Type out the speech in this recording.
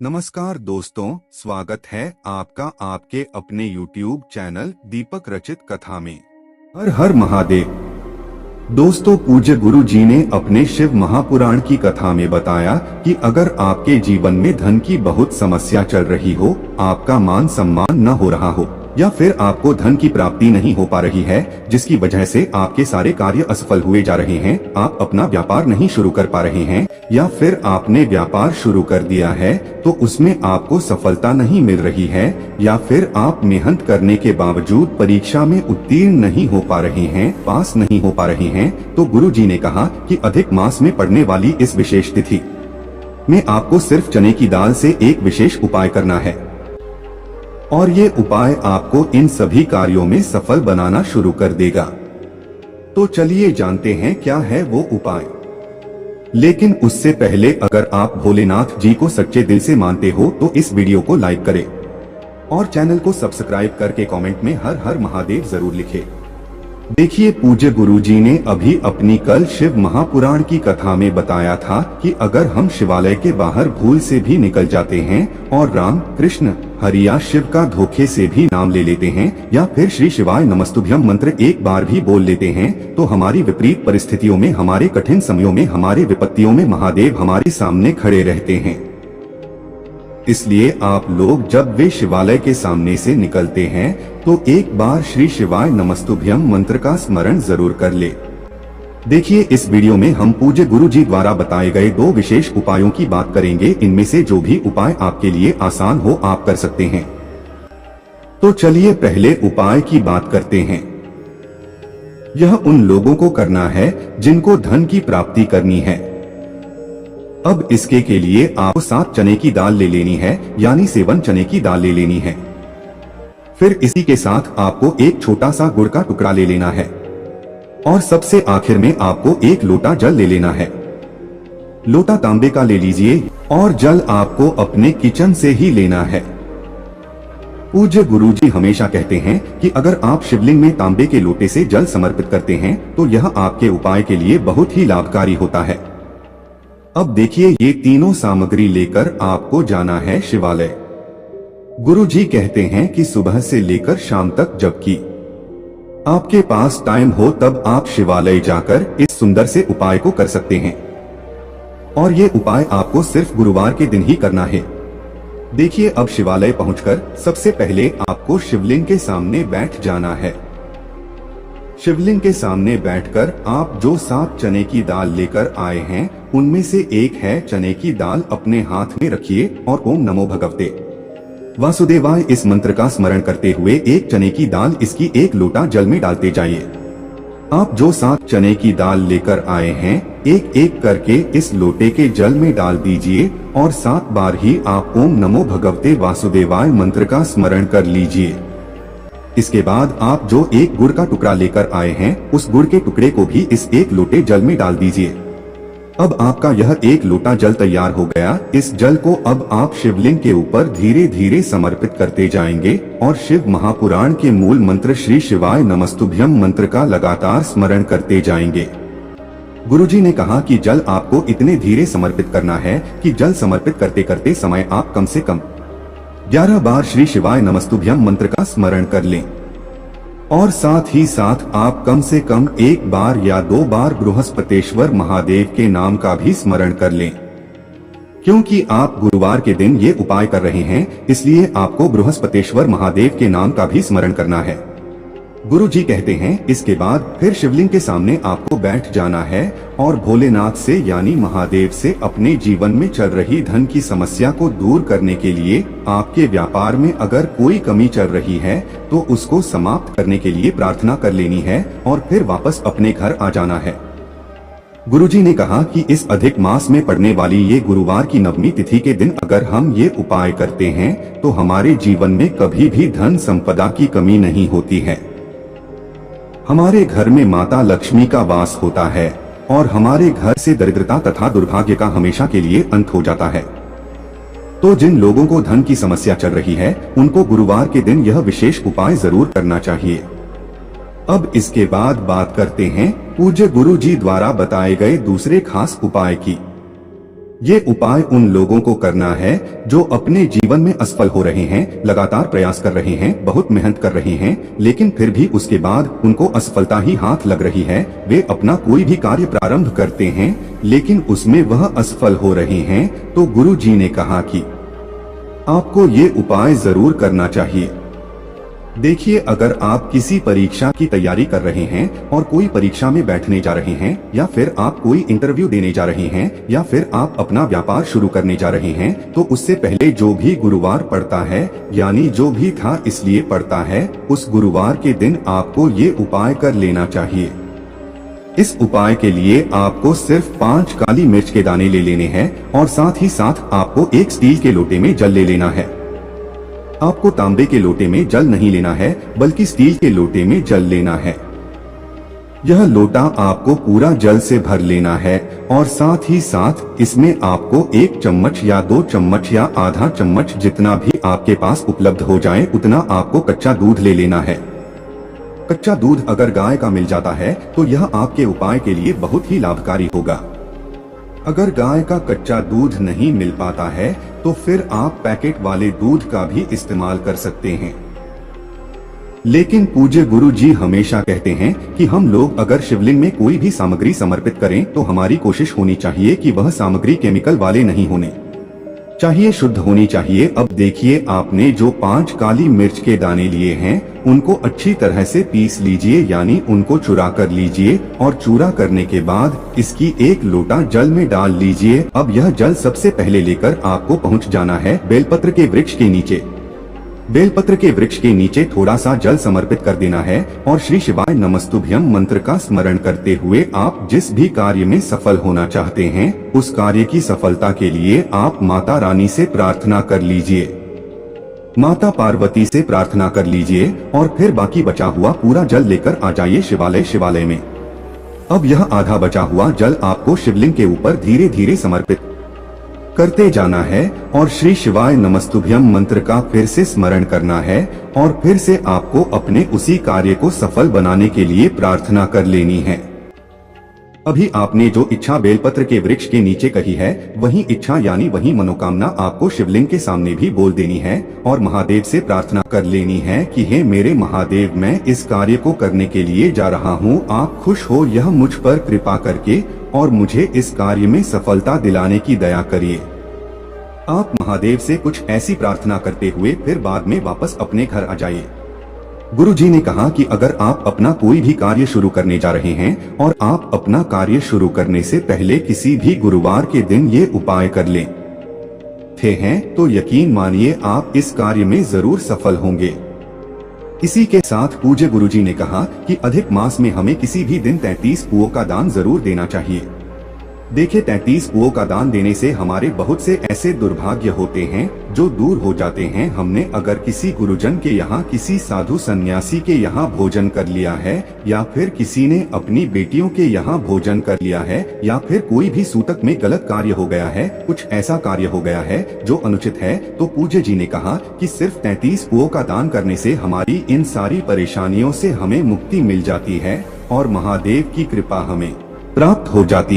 नमस्कार दोस्तों, स्वागत है आपका आपके अपने YouTube चैनल दीपक रचित कथा में। हर हर महादेव। दोस्तों, पूज्य गुरु जी ने अपने शिव महापुराण की कथा में बताया कि अगर आपके जीवन में धन की बहुत समस्या चल रही हो, आपका मान सम्मान न हो रहा हो, या फिर आपको धन की प्राप्ति नहीं हो पा रही है, जिसकी वजह से आपके सारे कार्य असफल हुए जा रहे हैं, आप अपना व्यापार नहीं शुरू कर पा रहे हैं, या फिर आपने व्यापार शुरू कर दिया है तो उसमें आपको सफलता नहीं मिल रही है, या फिर आप मेहनत करने के बावजूद परीक्षा में उत्तीर्ण नहीं हो पा रहे हैं, पास नहीं हो पा रहे हैं, तो गुरु जी ने कहा कि अधिक मास में पड़ने वाली इस विशेष तिथि में आपको सिर्फ चने की दाल से एक विशेष उपाय करना है, और ये उपाय आपको इन सभी कार्यों में सफल बनाना शुरू कर देगा। तो चलिए जानते हैं क्या है वो उपाय। लेकिन उससे पहले अगर आप भोलेनाथ जी को सच्चे दिल से मानते हो तो इस वीडियो को लाइक करें और चैनल को सब्सक्राइब करके कमेंट में हर हर महादेव जरूर लिखें। देखिए, पूज्य गुरु जी ने अभी अपनी कल शिव महापुराण की कथा में बताया था कि अगर हम शिवालय के बाहर भूल से भी निकल जाते हैं और राम कृष्ण हरि या शिव का धोखे से भी नाम ले लेते हैं, या फिर श्री शिवाय नमस्तुभ्यम मंत्र एक बार भी बोल लेते हैं, तो हमारी विपरीत परिस्थितियों में, हमारे कठिन समयों में, हमारे विपत्तियों में महादेव हमारे सामने खड़े रहते हैं। इसलिए आप लोग जब वे शिवालय के सामने से निकलते हैं तो एक बार श्री शिवाय नमस्तुभ्यम मंत्र का स्मरण जरूर कर ले। देखिए, इस वीडियो में हम पूज्य गुरु जी द्वारा बताए गए 2 विशेष उपायों की बात करेंगे। इनमें से जो भी उपाय आपके लिए आसान हो आप कर सकते हैं। तो चलिए पहले उपाय की बात करते हैं। यह उन लोगों को करना है जिनको धन की प्राप्ति करनी है। अब इसके के लिए आपको 7 चने की दाल ले लेनी है, यानी 7 चने की दाल ले लेनी है। फिर इसी के साथ आपको एक छोटा सा गुड़ का टुकड़ा ले लेना है, और सबसे आखिर में आपको एक लोटा जल ले लेना है। लोटा तांबे का ले लीजिए, और जल आपको अपने किचन से ही लेना है। पूज्य गुरु जी हमेशा कहते हैं कि अगर आप शिवलिंग में तांबे के लोटे से जल समर्पित करते हैं तो यह आपके उपाय के लिए बहुत ही लाभकारी होता है। अब देखिए, ये तीनों सामग्री लेकर आपको जाना है शिवालय। गुरु जी कहते हैं कि सुबह से लेकर शाम तक जबकि आपके पास टाइम हो तब आप शिवालय जाकर इस सुंदर से उपाय को कर सकते हैं। और ये उपाय आपको सिर्फ गुरुवार के दिन ही करना है। देखिए, अब शिवालय पहुंचकर सबसे पहले आपको शिवलिंग के सामने बैठ जाना है। शिवलिंग के सामने बैठकर आप जो 7 चने की दाल लेकर आए हैं उनमें से एक है चने की दाल अपने हाथ में रखिए और ओम नमो भगवते वासुदेवाय इस मंत्र का स्मरण करते हुए एक चने की दाल इसकी एक लोटा जल में डालते जाइए। आप जो 7 चने की दाल लेकर आए हैं एक एक करके इस लोटे के जल में डाल दीजिए, और 7 बार ही आप ओम नमो भगवते वासुदेवाय मंत्र का स्मरण कर लीजिए। इसके बाद आप जो एक गुड़ का टुकड़ा लेकर आए हैं उस गुड़ के टुकड़े को भी इस एक लोटे जल में डाल दीजिए। अब आपका यह एक लोटा जल तैयार हो गया। इस जल को अब आप शिवलिंग के ऊपर धीरे धीरे समर्पित करते जाएंगे और शिव महापुराण के मूल मंत्र श्री शिवाय नमस्तुभ्यम मंत्र का लगातार स्मरण करते जाएंगे। गुरुजी ने कहा कि जल आपको इतने धीरे समर्पित करना है कि जल समर्पित करते करते समय आप कम से कम 11 बार श्री शिवाय नमस्तुभ्यम मंत्र का स्मरण कर लें, और साथ ही साथ आप कम से कम 1 बार या 2 बार बृहस्पतेश्वर महादेव के नाम का भी स्मरण कर लें। क्योंकि आप गुरुवार के दिन ये उपाय कर रहे हैं, इसलिए आपको बृहस्पतेश्वर महादेव के नाम का भी स्मरण करना है। गुरु जी कहते हैं इसके बाद फिर शिवलिंग के सामने आपको बैठ जाना है और भोलेनाथ से यानी महादेव से अपने जीवन में चल रही धन की समस्या को दूर करने के लिए, आपके व्यापार में अगर कोई कमी चल रही है तो उसको समाप्त करने के लिए प्रार्थना कर लेनी है, और फिर वापस अपने घर आ जाना है। गुरुजी ने कहा कि इस अधिक मास में पड़ने वाली ये गुरुवार की नवमी तिथि के दिन अगर हम ये उपाय करते हैं तो हमारे जीवन में कभी भी धन संपदा की कमी नहीं होती है। हमारे घर में माता लक्ष्मी का वास होता है और हमारे घर से दरिद्रता तथा दुर्भाग्य का हमेशा के लिए अंत हो जाता है। तो जिन लोगों को धन की समस्या चल रही है उनको गुरुवार के दिन यह विशेष उपाय जरूर करना चाहिए। अब इसके बाद बात करते हैं पूज्य गुरु जी द्वारा बताए गए दूसरे खास उपाय की। ये उपाय उन लोगों को करना है जो अपने जीवन में असफल हो रहे हैं, लगातार प्रयास कर रहे हैं, बहुत मेहनत कर रहे हैं, लेकिन फिर भी उसके बाद उनको असफलता ही हाथ लग रही है। वे अपना कोई भी कार्य प्रारंभ करते हैं लेकिन उसमें वह असफल हो रहे हैं। तो गुरु जी ने कहा कि आपको ये उपाय जरूर करना चाहिए। देखिए, अगर आप किसी परीक्षा की तैयारी कर रहे हैं और कोई परीक्षा में बैठने जा रहे हैं, या फिर आप कोई इंटरव्यू देने जा रहे हैं, या फिर आप अपना व्यापार शुरू करने जा रहे हैं, तो उससे पहले जो भी गुरुवार पड़ता है, यानी जो भी था इसलिए पड़ता है, उस गुरुवार के दिन आपको ये उपाय कर लेना चाहिए। इस उपाय के लिए आपको सिर्फ 5 काली मिर्च के दाने ले लेने हैं और साथ ही साथ आपको एक स्टील के लोटे में जल ले लेना है। आपको तांबे के लोटे में जल नहीं लेना है, बल्कि स्टील के लोटे में जल लेना है। यह लोटा आपको पूरा जल से भर लेना है और साथ ही साथ इसमें आपको 1 चम्मच या 2 चम्मच या आधा चम्मच, जितना भी आपके पास उपलब्ध हो जाए उतना आपको कच्चा दूध ले लेना है। कच्चा दूध अगर गाय का मिल जाता है तो यह आपके उपाय के लिए बहुत ही लाभकारी होगा। अगर गाय का कच्चा दूध नहीं मिल पाता है तो फिर आप पैकेट वाले दूध का भी इस्तेमाल कर सकते हैं। लेकिन पूज्य गुरु जी हमेशा कहते हैं कि हम लोग अगर शिवलिंग में कोई भी सामग्री समर्पित करें तो हमारी कोशिश होनी चाहिए कि वह सामग्री केमिकल वाले नहीं होने चाहिए, शुद्ध होनी चाहिए। अब देखिए, आपने जो 5 काली मिर्च के दाने लिए हैं उनको अच्छी तरह से पीस लीजिए, यानी उनको चूरा कर लीजिए और चूरा करने के बाद इसकी 1 लोटा जल में डाल लीजिए। अब यह जल सबसे पहले लेकर आपको पहुंच जाना है बेलपत्र के वृक्ष के नीचे। बेलपत्र के वृक्ष के नीचे थोड़ा सा जल समर्पित कर देना है और श्री शिवाय नमस्तुभ्यम मंत्र का स्मरण करते हुए आप जिस भी कार्य में सफल होना चाहते हैं उस कार्य की सफलता के लिए आप माता रानी से प्रार्थना कर लीजिए, माता पार्वती से प्रार्थना कर लीजिए और फिर बाकी बचा हुआ पूरा जल लेकर आ जाइए शिवालय में। अब यह आधा बचा हुआ जल आपको शिवलिंग के ऊपर धीरे धीरे समर्पित करते जाना है और श्री शिवाय नमस्तुभ्यम मंत्र का फिर से स्मरण करना है और फिर से आपको अपने उसी कार्य को सफल बनाने के लिए प्रार्थना कर लेनी है। अभी आपने जो इच्छा बेलपत्र के वृक्ष के नीचे कही है वही इच्छा यानी वही मनोकामना आपको शिवलिंग के सामने भी बोल देनी है और महादेव से प्रार्थना कर लेनी है कि हे मेरे महादेव, मैं इस कार्य को करने के लिए जा रहा हूँ, आप खुश हो यह मुझ पर कृपा करके और मुझे इस कार्य में सफलता दिलाने की दया करिए। आप महादेव से कुछ ऐसी प्रार्थना करते हुए फिर बाद में वापस अपने घर आ जाइए। गुरु जी ने कहा कि अगर आप अपना कोई भी कार्य शुरू करने जा रहे हैं और आप अपना कार्य शुरू करने से पहले किसी भी गुरुवार के दिन ये उपाय कर लें थे हैं तो यकीन मानिए आप इस कार्य में जरूर सफल होंगे। इसी के साथ पूज्य गुरु जी ने कहा कि अधिक मास में हमें किसी भी दिन 33 कुओं का दान जरूर देना चाहिए। देखिए, 33 कुओं का दान देने से हमारे बहुत से ऐसे दुर्भाग्य होते हैं जो दूर हो जाते हैं। हमने अगर किसी गुरुजन के यहाँ, किसी साधु सन्यासी के यहाँ भोजन कर लिया है, या फिर किसी ने अपनी बेटियों के यहाँ भोजन कर लिया है, या फिर कोई भी सूतक में गलत कार्य हो गया है, कुछ ऐसा कार्य हो गया है जो अनुचित है, तो पूज्य जी ने कहा कि सिर्फ 33 कुओं का दान करने से हमारी इन सारी परेशानियों से हमें मुक्ति मिल जाती है और महादेव की कृपा हमें प्राप्त हो जाती है।